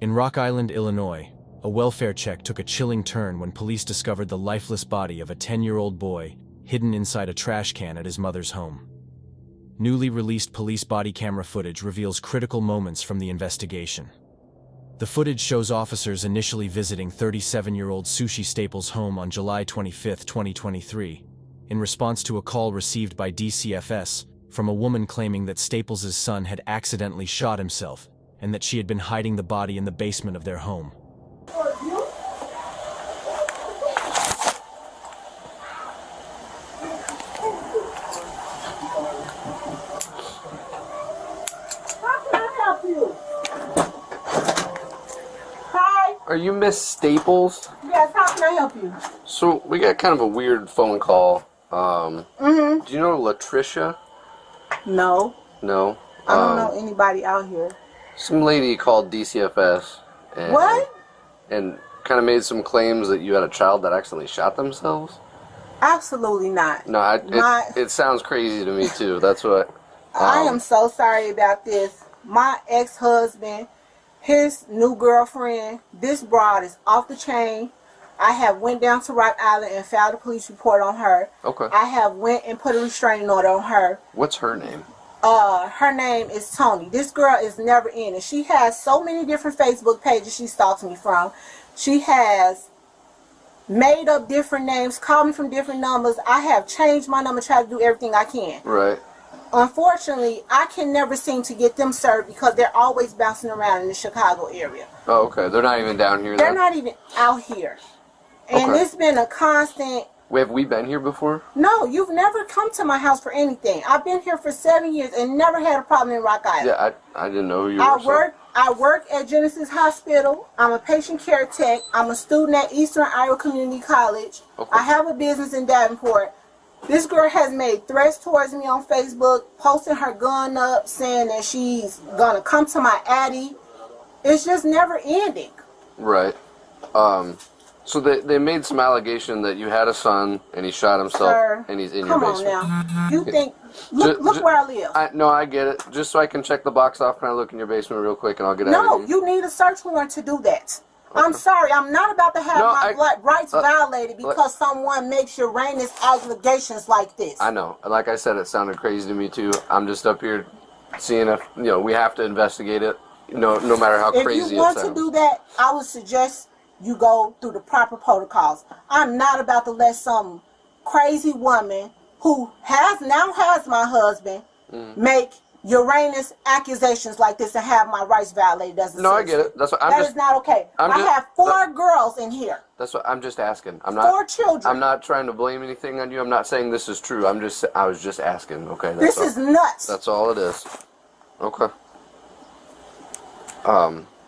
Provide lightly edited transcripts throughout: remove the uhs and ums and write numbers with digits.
In Rock Island, Illinois, a welfare check took a chilling turn when police discovered the lifeless body of a 10-year-old boy hidden inside a trash can at his mother's home. Newly released police body camera footage reveals critical moments from the investigation. The footage shows officers initially visiting 37-year-old Sushi Staples' home on July 25, 2023, in response to a call received by DCFS from a woman claiming that Staples' son had accidentally shot himself and that she had been hiding the body in the basement of their home. Are you Miss Staples? Yes, how can I help you? So, we got kind of a weird phone call. Do you know Latricia? No. No? I don't know anybody out here. Some lady called DCFS. And, What? And kind of made some claims that you had a child that accidentally shot themselves? Absolutely not. No, it sounds crazy to me, too. That's what... I am so sorry about this. My ex-husband, his new girlfriend, this broad is off the chain. I have went down to Rock Island and filed a police report on her. Okay. I have went and put a restraining order on her. What's her name? Her name is Tony. This girl is never in it. She has so many different Facebook pages she stalks me from. She has made up different names, called me from different numbers. I have changed my number, tried to do everything I can. Right. Unfortunately, I can never seem to get them served because they're always bouncing around in the Chicago area. Oh, okay. They're not even down here, They're then? not even out here. And Okay. it's been a constant... Have we been here before? No, you've never come to my house for anything. I've been here for 7 years and never had a problem in Rock Island. Yeah, I didn't know who you were. I work at Genesis Hospital. I'm a patient care tech. I'm a student at Eastern Iowa Community College. Okay. I have a business in Davenport. This girl has made threats towards me on Facebook, posting her gun up, saying that she's gonna come to my addy. It's just never ending. Right. So they made some allegation that you had a son and he shot himself. Sir, and he's in come your on basement. now. You think? Look where I live. No, I get it. Just so I can check the box off, can I look in your basement real quick and I'll get out of No, here? you need a search warrant to do that. I'm sorry, I'm not about to have my rights violated because someone makes Uranus allegations like this. I know. Like I said, it sounded crazy to me too. I'm just up here seeing if, we have to investigate it, no matter how crazy it sounds. If you want to do that, I would suggest you go through the proper protocols. I'm not about to let some crazy woman who has my husband make Uranus accusations like this and have my rights violated as a citizen. I get it. That's what That is not okay. I have 4 girls in here. That's what I'm just asking. I'm 4 children. I'm not trying to blame anything on you. I'm not saying this is true. I was just asking. Okay. This is nuts. That's all it is. Okay.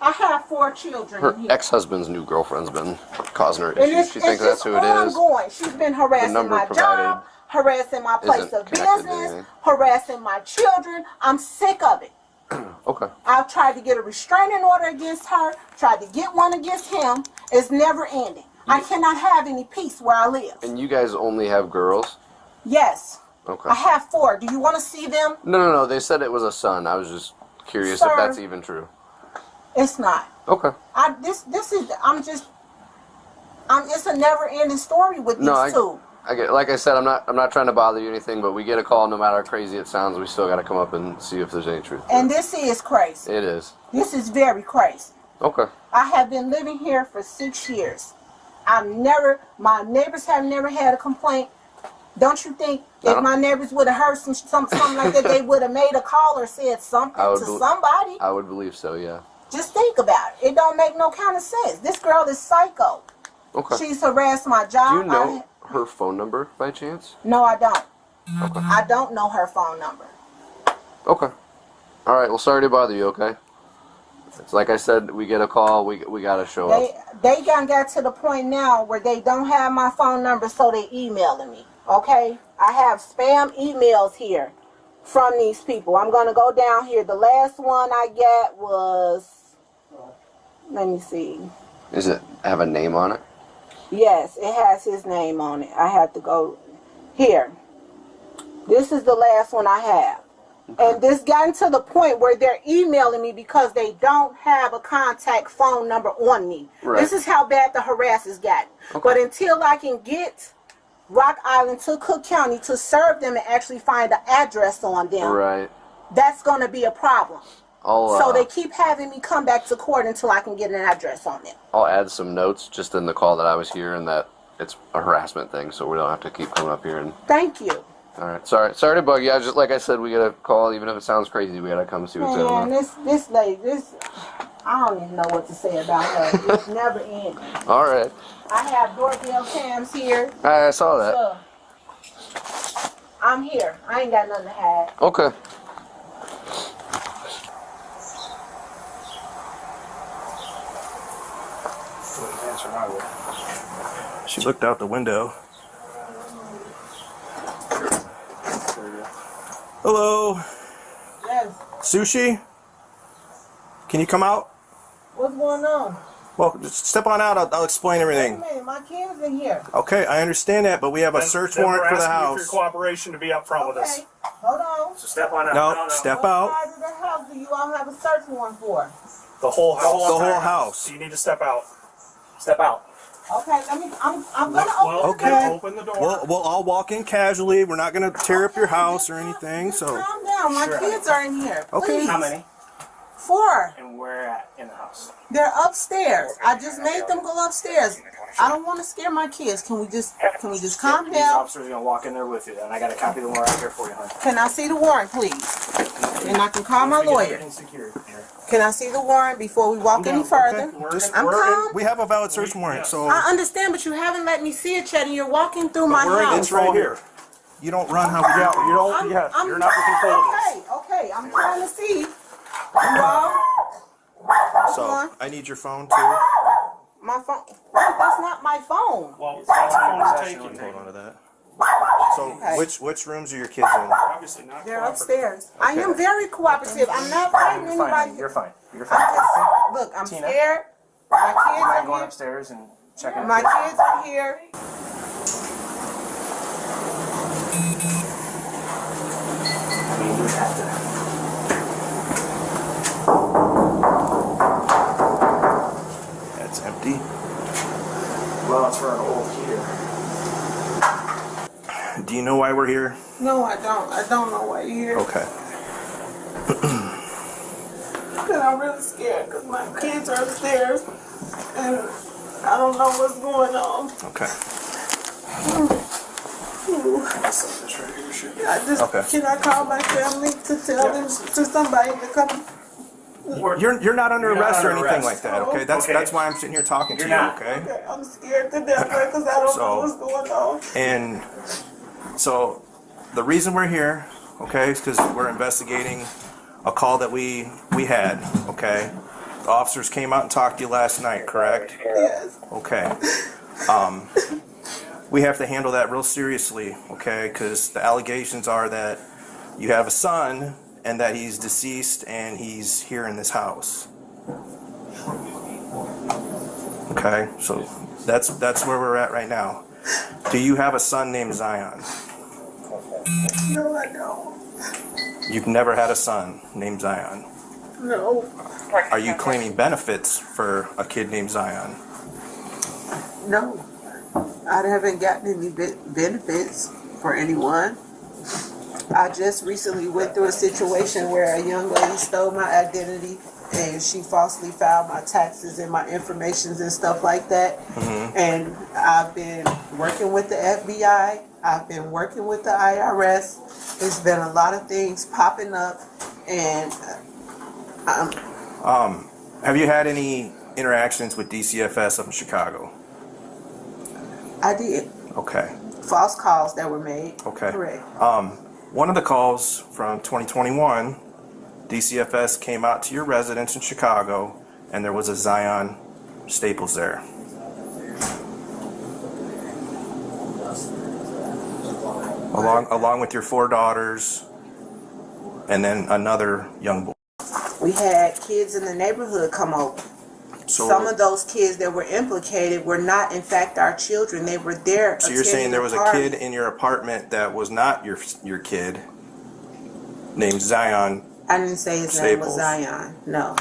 I have 4 children. Her in here. ex-husband's new girlfriend's been causing her And issues. She thinks that's who it is. Ongoing. She's been harassing my job, harassing my place of business, harassing my children. I'm sick of it. Okay. I've tried to get a restraining order against her, tried to get one against him. It's never ending. I cannot have any peace where I live. And you guys only have girls? Yes. Okay. I have 4. Do you want to see them? No. They said it was a son. I was just curious if that's even true. It's not. Okay. It's a never-ending story with these two. I get, like I said, I'm not trying to bother you or anything, but we get a call, no matter how crazy it sounds, we still got to come up and see if there's any truth. And this is crazy. It is. This is very crazy. Okay. I have been living here for 6 years. My neighbors have never had a complaint. Don't you think if my neighbors would have heard something like that, they would have made a call or said something to somebody? I would believe so, yeah. Just think about it. It don't make no kind of sense. This girl is psycho. Okay. She's harassed my job. Do you know her phone number by chance? No, I don't. Okay. I don't know her phone number. Okay. All right. Well, sorry to bother you. Okay. It's like I said, we get a call. We gotta show up. They got to the point now where they don't have my phone number, so they emailing me. Okay. I have spam emails here from these people. I'm gonna go down here. The last one I got was. Let me see. Does it have a name on it? Yes, it has his name on it. I have to go here. This is the last one I have. And this gotten to the point where they're emailing me because they don't have a contact phone number on me. Right. This is how bad the harass has gotten. Okay. But until I can get Rock Island to Cook County to serve them and actually find the address on them, Right. that's going to be a problem. I'll, So they keep having me come back to court until I can get an address on them. I'll add some notes just in the call that I was here and that it's a harassment thing, so we don't have to keep coming up here and... Thank you. All right. Sorry to bug you. Just like I said, we got to call, even if it sounds crazy, we got to come see what's going on. This lady, I don't even know what to say about her. It's never ending. All right. I have doorbell cams here. I saw that. So, I'm here. I ain't got nothing to hide. Okay. She looked out the window. Hello, Yes. Sushi? Can you come out? What's going on? Well, just step on out. I'll explain Wait a everything. minute. My kid's in here. Okay, I understand that, but we have a search warrant for the We're asking you house. for your cooperation to be up front with us. Okay. Hold on. So step on out. No, step What out. part of the house do you all have a search warrant for? The whole house. The whole entire house. So you need to step out. Step out. Okay, I'm gonna Well, open Okay. the door. Open the door. We'll all walk in casually. We're not going to tear up your house or anything. Just So, calm down. My Sure. kids are in here. Okay. Please. How many? 4. And where at in the house? They're upstairs. I just made them go upstairs. I don't want to scare my kids. Can we just calm These down? officers are gonna walk in there with you. And I got a copy of the warrant out here for you, honey. Can I see the warrant, please? And I can call my Once we get lawyer. everything secured here. Can I see the warrant before we walk any further? Just- I'm calm. we have a valid search warrant, so I understand, but you haven't let me see it yet, and you're walking through my house. it's right here. You don't run how we do. You don't. You're not in control of this. Okay. I'm trying to see. You all? So, I need your phone too. My phone. That's not my phone. Well, that's phone is taken. Hold on to that. So, Okay. which rooms are your kids in? Obviously not. They're cooperative. upstairs. I am very cooperative. I'm not fighting You're fine. anybody. Honey. You're fine. You're I'm fine. just, look, I'm Tina? scared. My kids Mind are going here. upstairs and checking. My kids are here. I mean, you would have to. That's empty. Well, it's for an old heater. Do you know why we're here? No, I don't. I don't know why you're here. Okay. Because I'm really scared because my kids are upstairs and I don't know what's going on. Okay. I just, Okay. Can I call my family to tell them, to somebody to come? You're not under You're not arrest or under anything arrest. like that, okay? That's Okay. that's why I'm sitting here talking to You're you, not. okay? Okay, I'm scared to death because I don't know what's going on. And so the reason we're here, okay, is because we're investigating a call that we had, okay? The officers came out and talked to you last night, correct? Yes. Okay. We have to handle that real seriously, okay? Because the allegations are that you have a son and that he's deceased and he's here in this house. Okay, so that's where we're at right now. Do you have a son named Zion? No, I don't. You've never had a son named Zion. No. Are you claiming benefits for a kid named Zion? No. I haven't gotten any benefits for anyone. I just recently went through a situation where a young lady stole my identity and she falsely filed my taxes and my informations and stuff like that. Mm-hmm. And I've been working with the FBI. I've been working with the IRS. There's been a lot of things popping up, and Have you had any interactions with DCFS up in Chicago? I did. Okay. False calls that were made. Okay. Correct. One of the calls from 2021, DCFS came out to your residence in Chicago, and there was a Zion Staples there. Along with your 4 daughters, and then another young boy. We had kids in the neighborhood come over. So, Some of those kids that were implicated were not, in fact, our children. They were there. so you're saying there was a kid in your apartment that was not your kid, named Zion. I didn't say his name was Staples. Zion. No.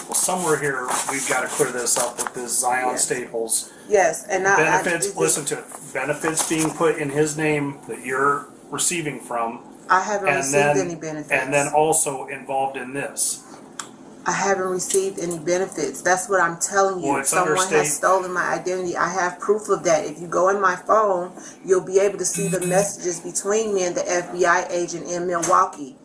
Well, somewhere here we've got to clear this up with this Zion Yes. Staples. Yes, and Benefits, listen to it. Benefits being put in his name that you're receiving from. I haven't And received then, any benefits. and then also involved in this. I haven't received any benefits. That's what I'm telling you. Well, it's Someone under has state- stolen my identity. I have proof of that. If you go in my phone, you'll be able to see the messages between me and the FBI agent in Milwaukee.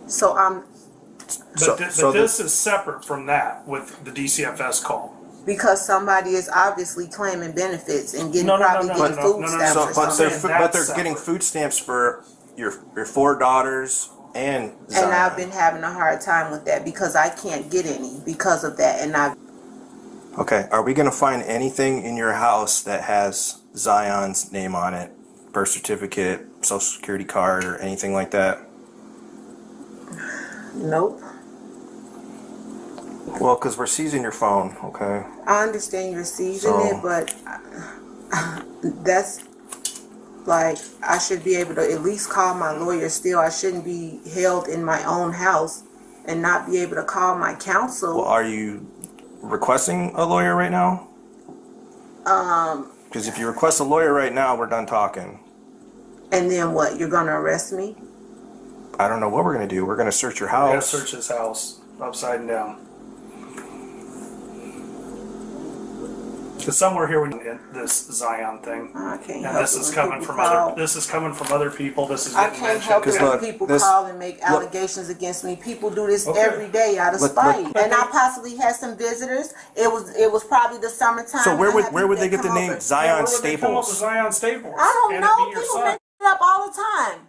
So But this is separate from that with the DCFS call. because somebody is obviously claiming benefits and getting No, getting food stamps So, or but something. they're That's getting separate. food stamps for your 4 daughters and Zion. And I've been having a hard time with that because I can't get any because of that. And Okay, are we going to find anything in your house that has Zion's name on it? Birth certificate, social security card, or anything like that? nope. Well, because we're seizing your phone, okay? I understand you're seizing So- it, but that's like I should be able to at least call my lawyer still. I shouldn't be held in my own house and not be able to call my counsel. Well, are you requesting a lawyer right now? Because if you request a lawyer right now, we're done talking. And then what? You're gonna arrest me? I don't know what we're going to do. We're going to search your We're gonna house. search his house upside down. Because somewhere here we get this Zion thing, I can't and help this it is when coming people from call. other. This is coming from other people. This is I getting can't mentioned. help it 'Cause when look, people this- call and make look- allegations against me. People do this Okay. every day out of Look, spite. look- And I possibly had some visitors. It was probably the summertime. So where and I had would people they that get the come name over. Zion Where would they come up with Staples? Zion Staples? I don't and know. It be your People son. make it up all the time.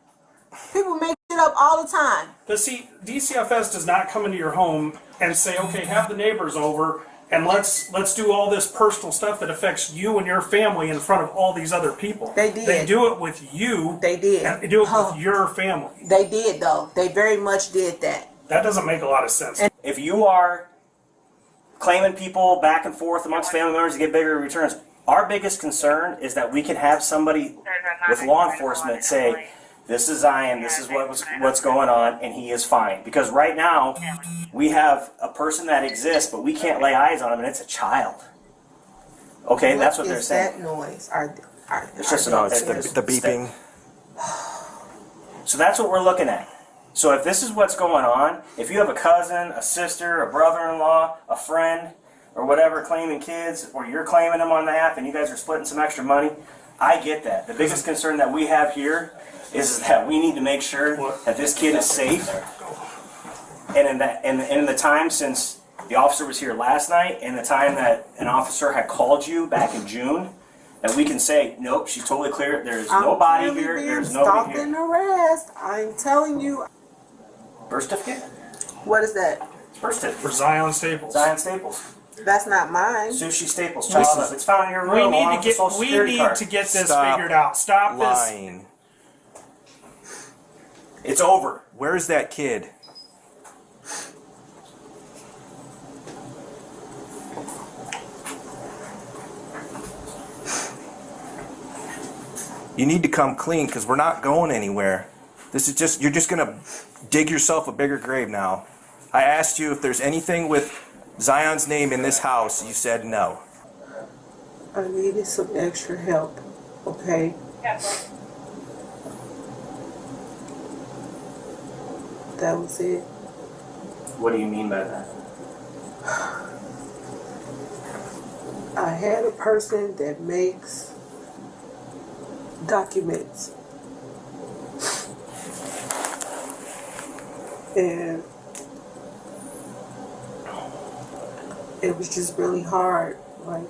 People make it up all the time. But see, DCFS does not come into your home and say, "Okay, have the neighbors over and let's do all this personal stuff that affects you and your family in front of all these other people." They did. They do it with you. They did. And they do it Oh. with your family. They did though. They very much did that. That doesn't make a lot of sense. If you are claiming people back and forth amongst family members to get bigger returns, our biggest concern is that we can have somebody with law enforcement say, "This is Zion, this is what's going on, and he is fine." Because right now, we have a person that exists, but we can't lay eyes on him, and it's a child. Okay, that's what they're is saying. that noise? It's just No, an it's the beeping. So that's what we're looking at. So if this is what's going on, if you have a cousin, a sister, a brother-in-law, a friend, or whatever claiming kids, or you're claiming them on behalf and you guys are splitting some extra money, I get that. The biggest concern that we have here is that we need to make sure that this kid is safe. And in the time since the officer was here last night and the time that an officer had called you back in June, that we can say, "Nope, she's totally clear. There's nobody clearly here. being There's nobody stalked here." and harassed. I'm telling you. Birth certificate? What is that? Birth certificate. For Zion Staples. Zion Staples. That's not mine. Sushi Staples. Child. It's found in your room. We along need with to the get. social We security need card. to get this Stop figured out. Stop this. Lying. It's over. Where's that kid? You need to come clean because we're not going anywhere. This is just, you're just going to dig yourself a bigger grave now. I asked you if there's anything with Zion's name in this house. You said no. I needed some extra help. Okay. That was it. What do you mean by that? I had a person that makes documents. And it was just really hard. Like,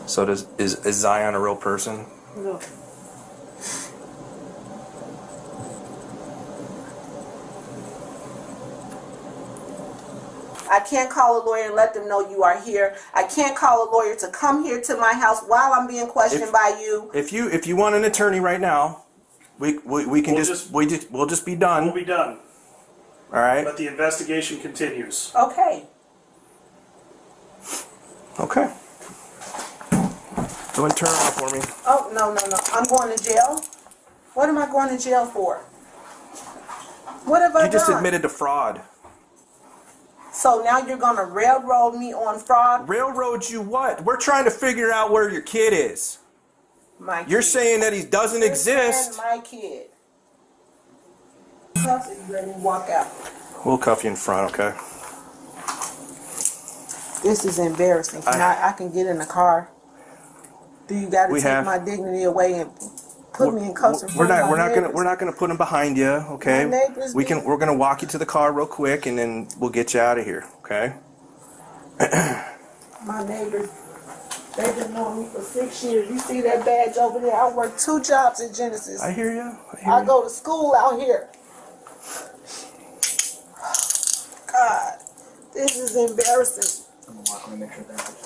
So is Zion a real person? no. I can't call a lawyer and let them know you are here. I can't call a lawyer to come here to my house while I'm being questioned by you. If you want an attorney right now, we can We'll we'll just be done. We'll be done. All right. But the investigation continues. Okay. Okay. Go and turn around for me. Oh, no. I'm going to jail? What am I going to jail for? What have I done? You just admitted to fraud. So now you're going to railroad me on fraud? Railroad you what? We're trying to figure out where your kid is. My kid. You're saying that he doesn't exist. My kid. Cuff it, you let me walk out. We'll cuff you in front, okay? This is embarrassing. I can get in the car. Do you got to take my dignity away and put me in cuffs? We're not gonna put him behind you, okay? We're gonna walk you to the car real quick, and then we'll get you out of here, okay? My neighbors, they've been knowing me for 6 years. You see that badge over there? I work 2 jobs at Genesis. I hear you. I go to school out here. God, this is embarrassing. I'm gonna walk and make sure that's okay.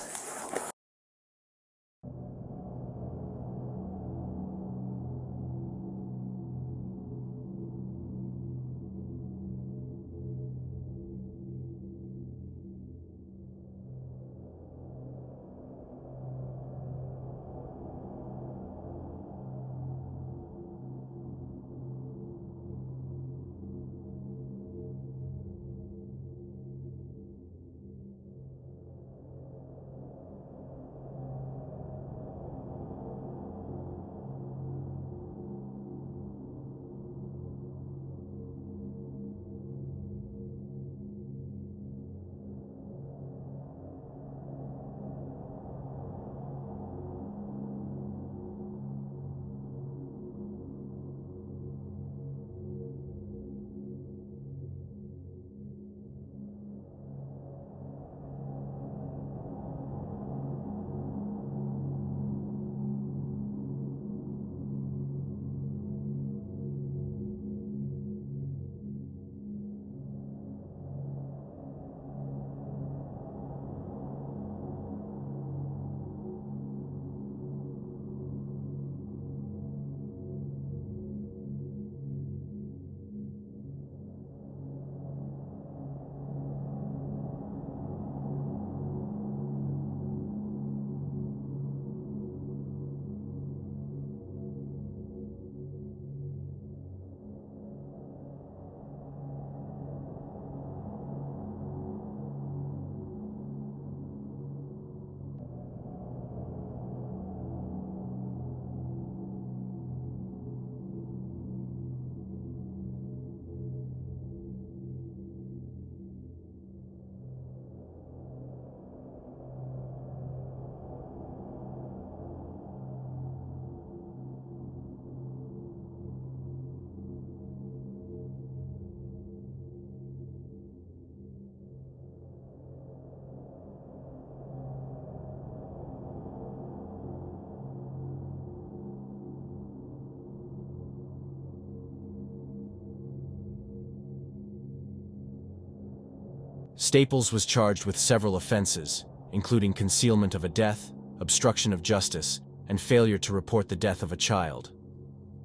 Staples was charged with several offenses, including concealment of a death, obstruction of justice, and failure to report the death of a child.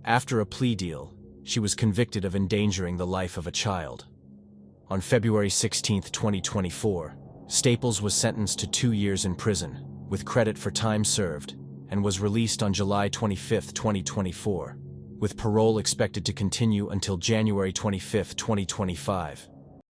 After a plea deal, she was convicted of endangering the life of a child. On February 16, 2024, Staples was sentenced to 2 years in prison, with credit for time served, and was released on July 25, 2024, with parole expected to continue until January 25, 2025.